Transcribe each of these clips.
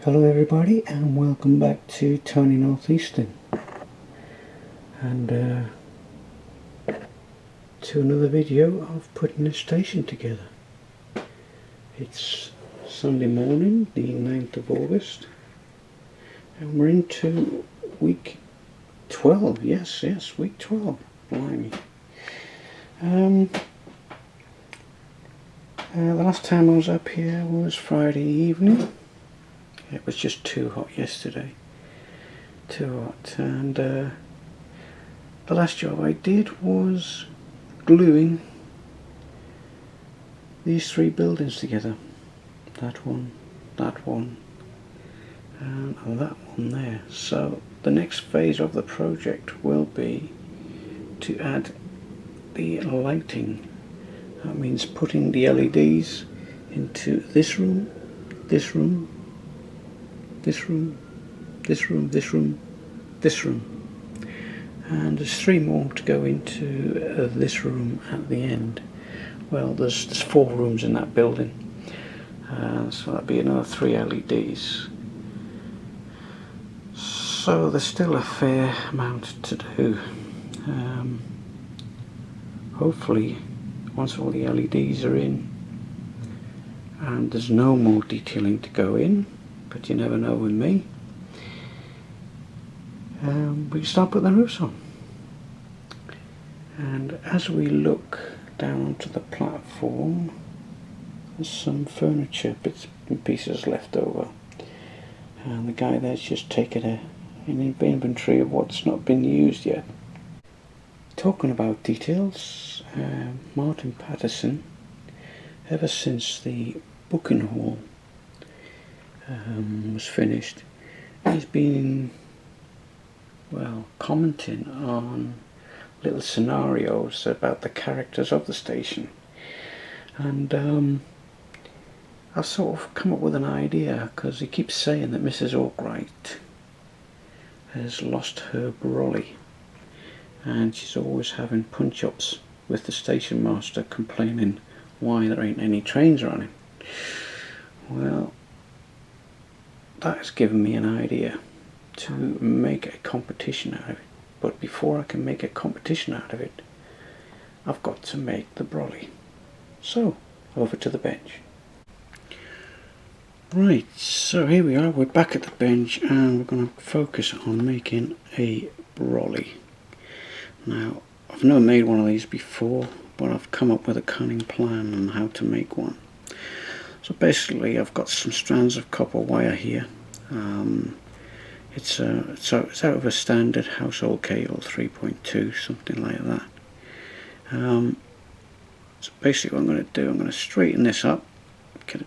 Hello everybody and welcome back to Tony Northeastern and to another video of putting a station together. It's Sunday morning, the 9th of August, and we're into week 12. Yes, week 12. Blimey. The last time I was up here was Friday evening. It was just too hot yesterday, too hot, and the last job I did was gluing these three buildings together. That one, and that one there. So the next phase of the project will be to add the lighting. That means putting the LEDs into this room, this room, this room, this room, this room, this room, and there's three more to go into this room at the end. Well, there's 4 rooms in that building, so that'd be another 3 LEDs. So there's still a fair amount to do. Hopefully, once all the LEDs are in and there's no more detailing to go in, but you never know with me, we can start putting the roofs on. And as we look down onto the platform, there's some furniture bits and pieces left over, and the guy there's just taken an inventory of what's not been used yet. Talking about details, Martin Patterson, ever since the booking hall was finished, he's been, well, commenting on little scenarios about the characters of the station, and I've sort of come up with an idea, because he keeps saying that Mrs Ackwright has lost her brolly, and she's always having punch-ups with the station master complaining why there ain't any trains running. Well, that has given me an idea to make a competition out of it. But before I can make a competition out of it, I've got to make the brolly. So, over to the bench. Right, so here we are, we're back at the bench and we're going to focus on making a brolly. Now, I've never made one of these before, but I've come up with a cunning plan on how to make one. So basically I've got some strands of copper wire here. It's out of a standard household cable, 3.2, something like that. So basically what I'm going to do, I'm going to straighten this up,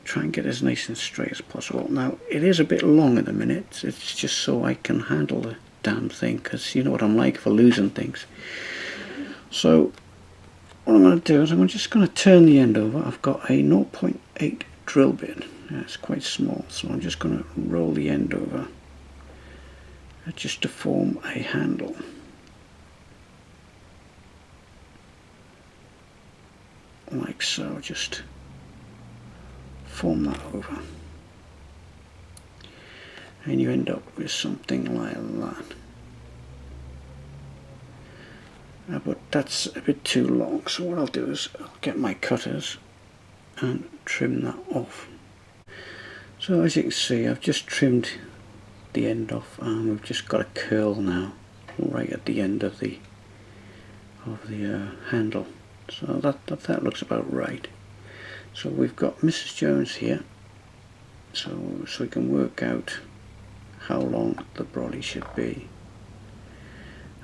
try and get it as nice and straight as possible. Now it is a bit long at the minute, it's just so I can handle the damn thing, because you know what I'm like for losing things. So what I'm going to do is I'm just going to turn the end over. I've got a 0.8 drill bit. It's quite small, so I'm just going to roll the end over just to form a handle. Like so, just form that over. And you end up with something like that. But that's a bit too long, so what I'll do is I'll get my cutters and trim that off. So as you can see, I've just trimmed the end off, and we've just got a curl now right at the end of the handle. So that looks about right. So we've got Mrs Jones here, so we can work out how long the brolly should be.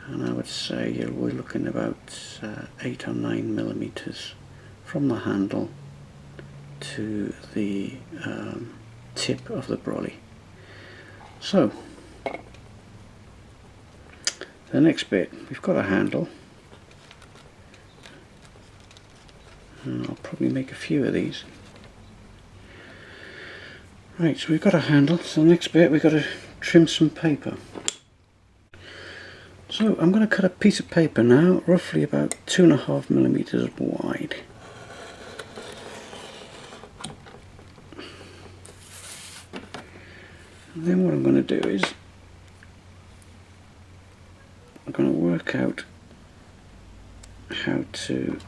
And I would say we're looking about 8 or 9 millimeters from the handle to the tip of the brolly. So the next bit, we've got a handle, and I'll probably make a few of these. Right, so we've got a handle, so the next bit we've got to trim some paper. So I'm going to cut a piece of paper now, roughly about 2.5 millimeters wide. then what I'm going to do is I'm going to work out how to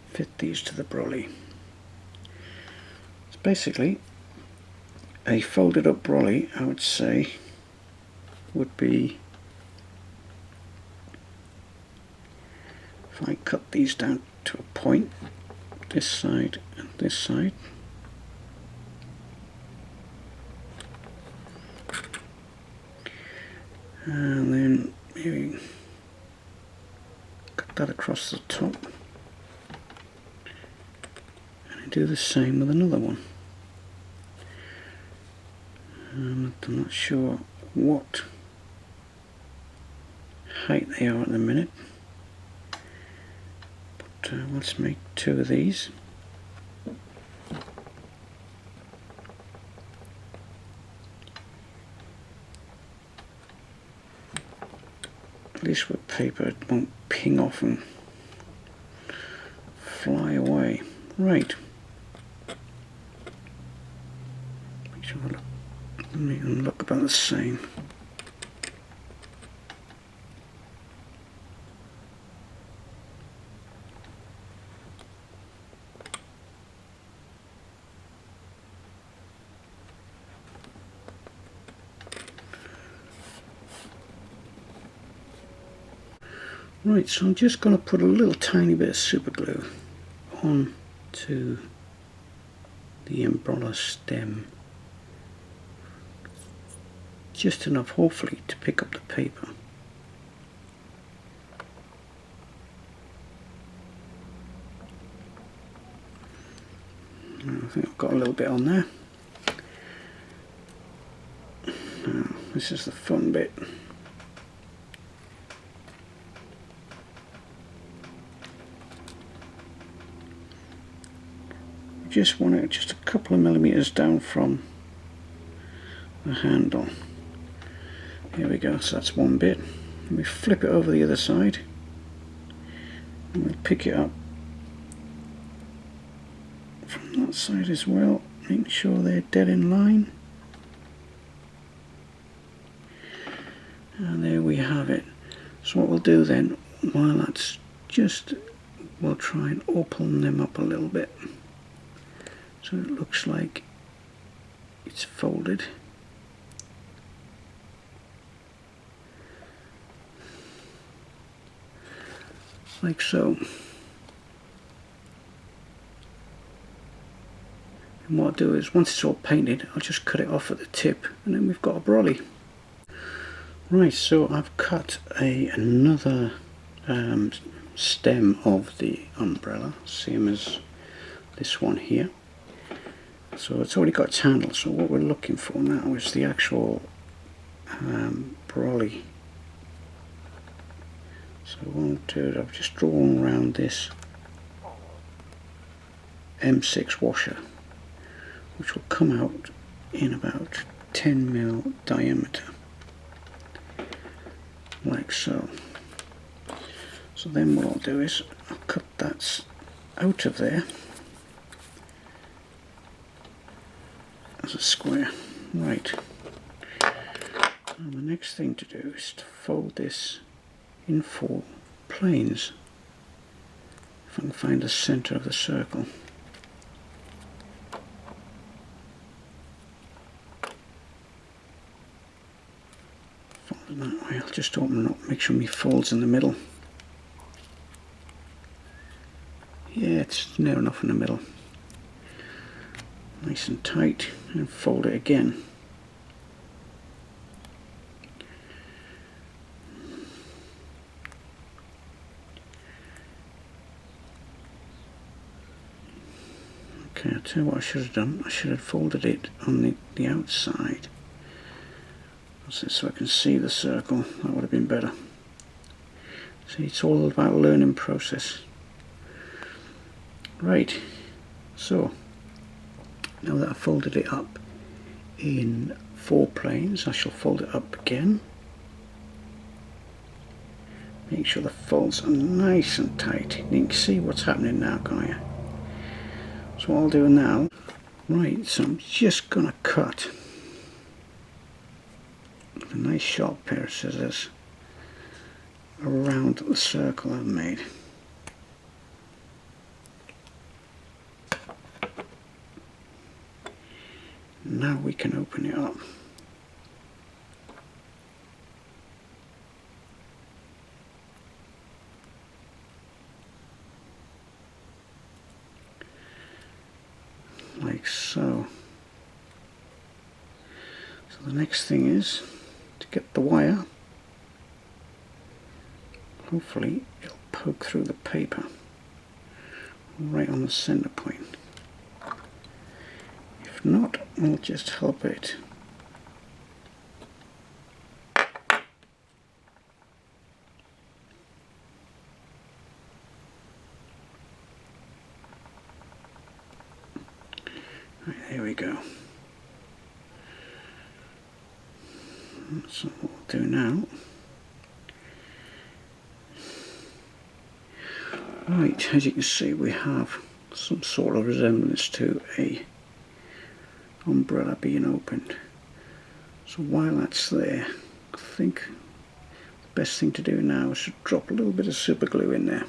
fit these to the brolly. It's basically a folded up brolly, I would say, would be, if I cut these down to a point, this side and this side, and then maybe cut that across the top, and I do the same with another one. I'm not sure what height they are at the minute, but let's make 2 of these. At least with paper it won't ping off and fly away. Right. Make sure they look about the same. Right, so I'm just going to put a little tiny bit of super glue on to the umbrella stem. Just enough, hopefully, to pick up the paper. I think I've got a little bit on there. Now, this is the fun bit. Just want it just a couple of millimeters down from the handle. Here we go, so that's one bit. And we flip it over the other side and we'll pick it up from that side as well, making sure they're dead in line. And there we have it. So what we'll do then, while that's just, we'll try and open them up a little bit so it looks like it's folded. Like so. And what I'll do is, once it's all painted, I'll just cut it off at the tip and then we've got a brolly. Right, so I've cut another stem of the umbrella, same as this one here. So it's already got its handle, so what we're looking for now is the actual brolly. So what I'll do, I've just drawn around this M6 washer, which will come out in about 10mm diameter, like so. So then what I'll do is I'll cut that out of there as a square. Right. And the next thing to do is to fold this in 4 planes. If I can find the center of the circle. Fold it that way. I'll just open it up, make sure my fold's in the middle. Yeah, it's near enough in the middle. Nice and tight, and fold it again. Okay, I'll tell you what I should have done. I should have folded it on the outside so I can see the circle. That would have been better. See, it's all about learning process. Right, so now that I've folded it up in 4 planes, I shall fold it up again. Make sure the folds are nice and tight. You can see what's happening now, can't you? So what I'll do now, Right, so I'm just gonna cut with a nice sharp pair of scissors around the circle I've made. Now we can open it up. Like so. So the next thing is to get the wire. Hopefully it'll poke through the paper right on the center point. If not, we'll just help it. Right, there we go. So what we'll do now. Right, as you can see, we have some sort of resemblance to a umbrella being opened. So while that's there, I think the best thing to do now is to drop a little bit of super glue in there.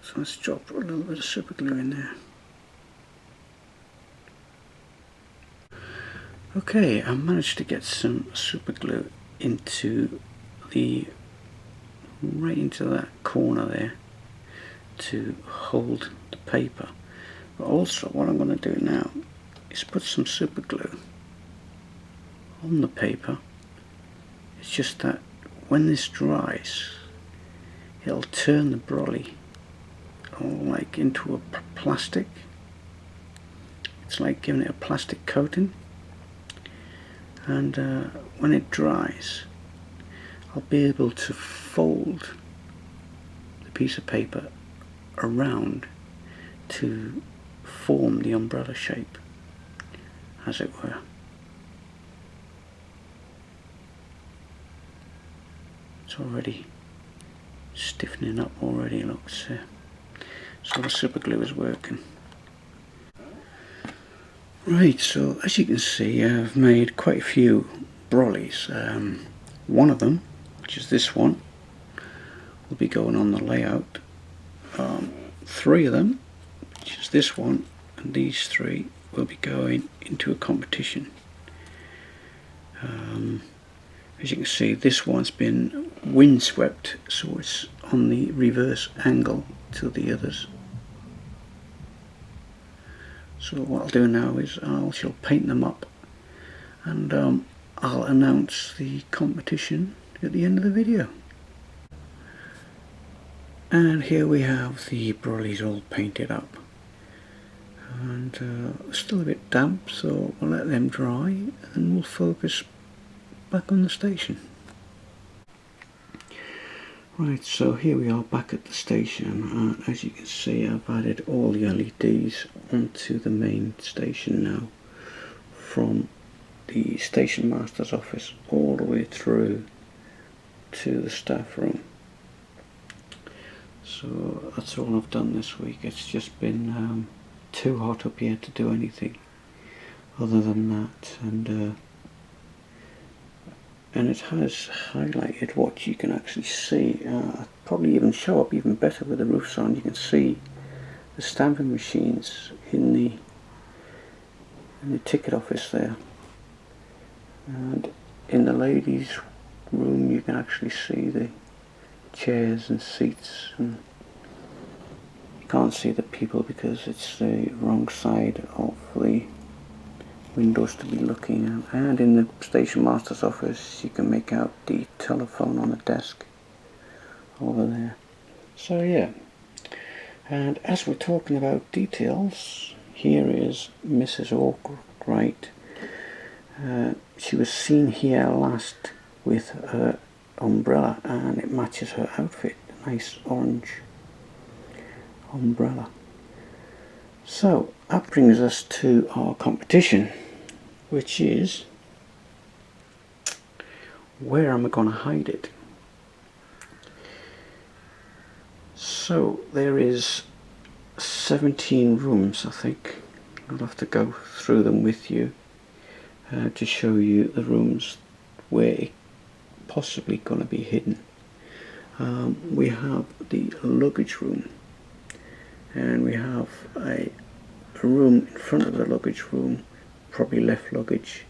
So let's drop a little bit of super glue in there. Okay, I managed to get some super glue into right into that corner there to hold the paper. But also what I'm going to do now is put some super glue on the paper. It's just that when this dries, it'll turn the brolly like into a plastic. It's like giving it a plastic coating. And when it dries, I'll be able to fold the piece of paper around to form the umbrella shape, as it were. It's already stiffening up already, looks. So the super glue is working. Right, so as you can see, I've made quite a few brollies. One of them, which is this one, will be going on the layout. 3 of them, which is this one, and these 3 will be going into a competition. As you can see, this one's been windswept, so it's on the reverse angle to the others. So what I'll do now is I shall paint them up, and I'll announce the competition at the end of the video. And here we have the brollies all painted up, and still a bit damp, so we'll let them dry and we'll focus back on the station. Right, so here we are back at the station, and as you can see, I've added all the LEDs onto the main station now, from the station master's office all the way through to the staff room. So that's all I've done this week. It's just been too hot up here to do anything other than that, and it has highlighted what you can actually see. Probably even show up even better with the roofs on. You can see the stamping machines in the ticket office there, and in the ladies' room you can actually see the chairs and seats, and you can't see the people because it's the wrong side of the windows to be looking at. And in the station master's office you can make out the telephone on the desk over there. So yeah, and as we're talking about details, here is Mrs Ackwright. She was seen here last with her umbrella, and it matches her outfit, a nice orange umbrella. So that brings us to our competition, which is, where am I going to hide it? So there is 17 rooms, I think. I'll have to go through them with you to show you the rooms where it's possibly going to be hidden. We have the luggage room, and we have a room in front of the luggage room, probably left luggage.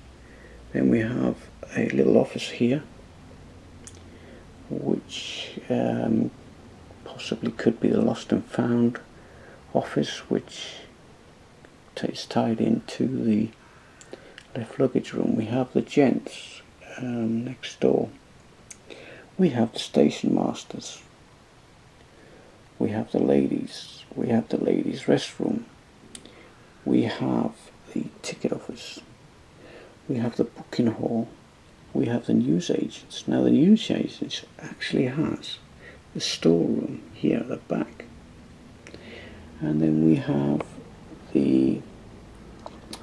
Then we have a little office here, which possibly could be the lost and found office, which is tied into the left luggage room. We have the gents next door. We have the station masters. We have the ladies. We have the ladies' restroom. We have the ticket office. We have the booking hall. We have the newsagents. Now the newsagents actually has the storeroom here at the back. And then we have the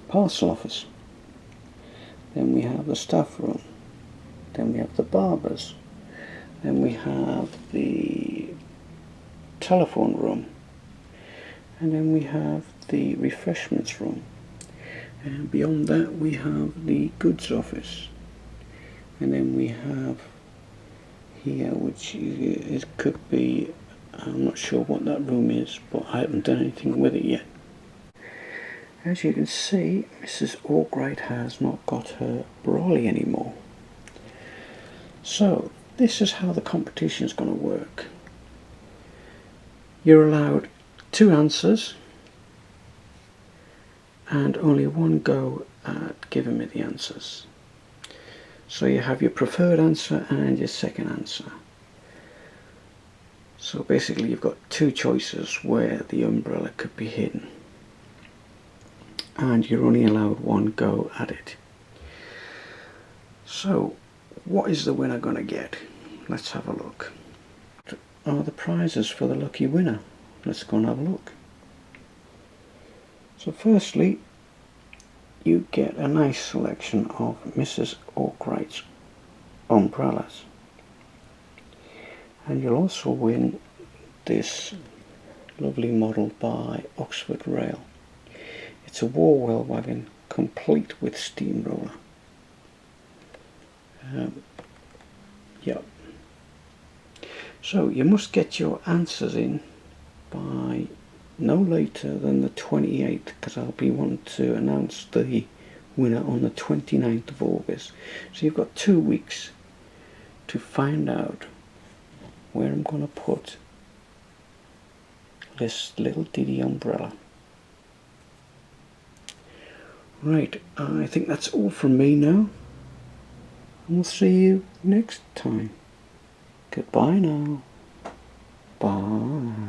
parcel office. Then we have the staff room. Then we have the barbers. Then we have the telephone room. And then we have the refreshments room. And beyond that we have the goods office. And then we have here, which could be, I'm not sure what that room is, but I haven't done anything with it yet. As you can see, Mrs Ackwright has not got her brolly anymore. So this is how the competition is going to work. You're allowed 2 answers and only 1 go at giving me the answers. So you have your preferred answer and your second answer. So basically you've got 2 choices where the umbrella could be hidden, and you're only allowed 1 go at it. So what is the winner going to get? Let's have a look. What are the prizes for the lucky winner? Let's go and have a look. So firstly, you get a nice selection of Mrs Ackwright's umbrellas, and you'll also win this lovely model by Oxford Rail. It's a Warwell wagon complete with steamroller. Yep. So you must get your answers in by no later than the 28th, because I'll be wanting to announce the winner on the 29th of August. So you've got 2 weeks to find out where I'm going to put this little Diddy umbrella. Right, I think that's all from me now, and we'll see you next time. Goodbye now. Bye.